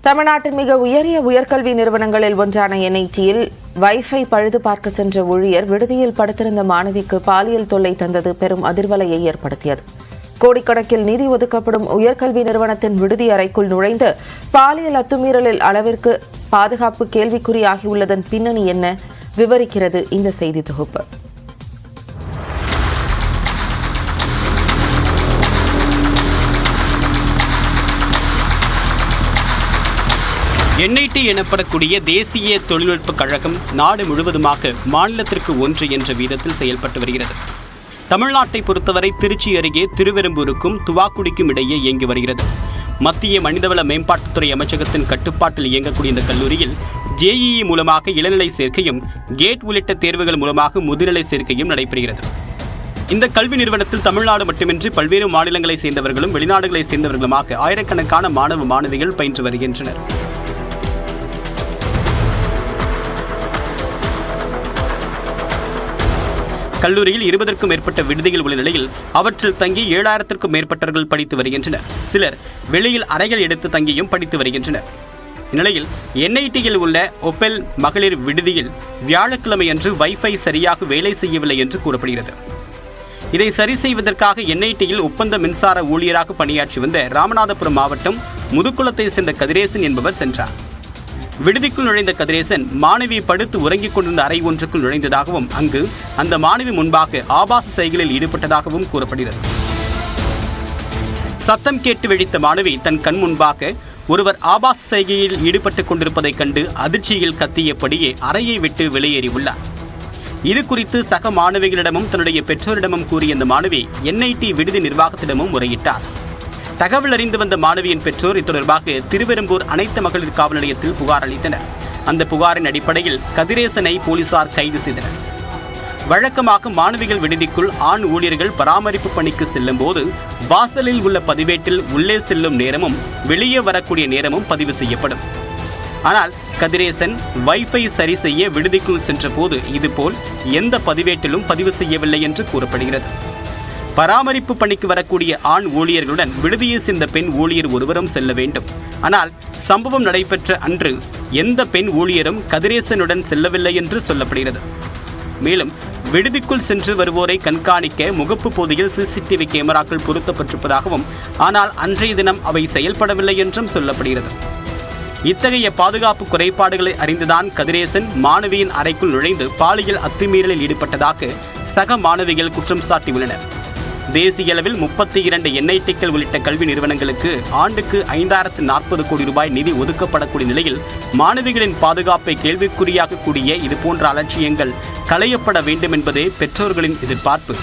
தமிழ்நாட்டின் மிக உயரிய உயர்கல்வி நிறுவனங்களில் ஒன்றான என்ஐடியில் வைஃபை பழுது பார்க்க சென்ற ஊழியர் விடுதியில் படுத்திருந்த மாணவிக்கு பாலியல் தொல்லை தந்தது பெரும் அதிர்வலையை ஏற்படுத்தியது. கோடிக்கணக்கில் நிதி ஒதுக்கப்படும் உயர்கல்வி நிறுவனத்தின் விடுதி அறைக்குள் நுழைந்து பாலியல் அத்துமீறலில் அளவிற்கு பாதுகாப்பு கேள்விக்குறியாகியுள்ளதன் பின்னணி என்ன விவரிக்கிறது இந்த செய்தி தொகுப்பு. என்ஐடி எனப்படக்கூடிய தேசிய தொழில்நுட்ப கழகம் நாடு முழுவதுமாக மாநிலத்திற்கு ஒன்று என்ற வீதத்தில் செயல்பட்டு வருகிறது. தமிழ்நாட்டை பொறுத்தவரை திருச்சி அருகே திருவெரும்பூருக்கும் துவாக்குடிக்கும் இடையே இயங்கி வருகிறது. மத்திய மனிதவள மேம்பாட்டுத்துறை அமைச்சகத்தின் கட்டுப்பாட்டில் இயங்கக்கூடிய இந்த கல்லூரியில் ஜேஇஇ மூலமாக இளநிலை சேர்க்கையும் கேட் உள்ளிட்ட தேர்வுகள் மூலமாக முதுநிலை சேர்க்கையும் நடைபெறுகிறது. இந்த கல்வி நிறுவனத்தில் தமிழ்நாடு மட்டுமின்றி பல்வேறு மாநிலங்களைச் சேர்ந்தவர்களும் வெளிநாடுகளைச் சேர்ந்தவர்களுமாக ஆயிரக்கணக்கான மாணவ மாணவிகள் பயின்று வருகின்றனர். கல்லூரியில் 20க்கும் மேற்பட்ட விடுதிகள் உள்ள நிலையில் அவற்றில் தங்கி 7000க்கும் மேற்பட்டவர்கள் படித்து வருகின்றனர். சிலர் வெளியில் அறைகள் எடுத்து தங்கியும் படித்து வருகின்றனர். இந்நிலையில் என்ஐடியில் உள்ள ஒபெல் மகளிர் விடுதியில் வியாழக்கிழமை அன்று வைஃபை சரியாக வேலை செய்யவில்லை என்று கூறப்படுகிறது. இதை சரி செய்வதற்காக என்ஐடியில் ஒப்பந்த மின்சார ஊழியராக பணியாற்றி வந்த ராமநாதபுரம் மாவட்டம் முதுகுளத்தை சேர்ந்த கதிரேசன் என்பவர் சென்றார். விடுதிக்குள் நுழைந்த கதிரேசன் மாணவி படுத்து உறங்கிக் கொண்டிருந்த அறை ஒன்றுக்குள் நுழைந்ததாகவும் அங்கு அந்த மாணவி முன்பாக ஆபாச சைகைகளில் ஈடுபட்டதாகவும் கூறப்படுகிறது. சத்தம் கேட்டு வெடித்த மாணவி தன் கண் முன்பாக ஒருவர் ஆபாச சைகையில் ஈடுபட்டுக் கொண்டிருப்பதைக் கண்டு அதிர்ச்சியில் கத்தியபடியே அறையை விட்டு வெளியேறியுள்ளார். இது குறித்து சக மாணவிகளிடமும் தன்னுடைய பெற்றோரிடமும் கூறிய இந்த மாணவி என்ஐடி விடுதி நிர்வாகத்திடமும் முறையிட்டார். தகவல் அறிந்து வந்த மாணவியின் பெற்றோர் தொடர்பாக திருவெரும்பூர் அனைத்து மகளிர் காவல் நிலையத்தில் புகார் அளித்தனர். அந்த புகாரின் அடிப்படையில் கதிரேசனை போலீசார் கைது செய்தனர். வழக்கமாக மாணவிகள் விடுதிக்குள் ஆண் ஊழியர்கள் பராமரிப்பு பணிக்கு செல்லும் போது வாசலில் உள்ள பதிவேட்டில் உள்ளே செல்லும் நேரமும் வெளியே வரக்கூடிய நேரமும் பதிவு செய்யப்படும். ஆனால் கதிரேசன் வைஃபை சரி செய்ய விடுதிக்குள் சென்றபோது இதுபோல் எந்த பதிவேட்டிலும் பதிவு செய்யவில்லை என்று கூறப்படுகிறது. பராமரிப்பு பணிக்கு வரக்கூடிய ஆண் ஊழியர்களுடன் விடுதியை சேர்ந்த பெண் ஊழியர் ஒருவரும் செல்ல வேண்டும். ஆனால் சம்பவம் நடைபெற்ற அன்று எந்த பெண் ஊழியரும் கதிரேசனுடன் செல்லவில்லை என்று சொல்லப்படுகிறது. மேலும் விடுதிக்குள் சென்று வருவோரை கண்காணிக்க முகப்பு பகுதியில் சிசிடிவி கேமராக்கள் பொருத்தப்பட்டிருப்பதாகவும் ஆனால் அன்றைய தினம் அவை செயல்படவில்லை என்றும் சொல்லப்படுகிறது. இத்தகைய பாதுகாப்பு குறைபாடுகளை அறிந்துதான் கதிரேசன் மாணவியின் அறைக்குள் நுழைந்து பாலியல் அத்துமீறலில் ஈடுபட்டதாக சக மாணவிகள் குற்றம் சாட்டியுள்ளனர். தேசிய அளவில் 32 என்ஐடிக்கள் உள்ளிட்ட கல்வி நிறுவனங்களுக்கு ஆண்டுக்கு 5040 கோடி ரூபாய் நிதி ஒதுக்கப்படக்கூடிய நிலையில் மாணவிகளின் பாதுகாப்பை கேள்விக்குறியாகக்கூடிய இதுபோன்ற அலட்சியங்கள் களையப்பட வேண்டும் என்பதே பெற்றோர்களின் எதிர்பார்ப்பு.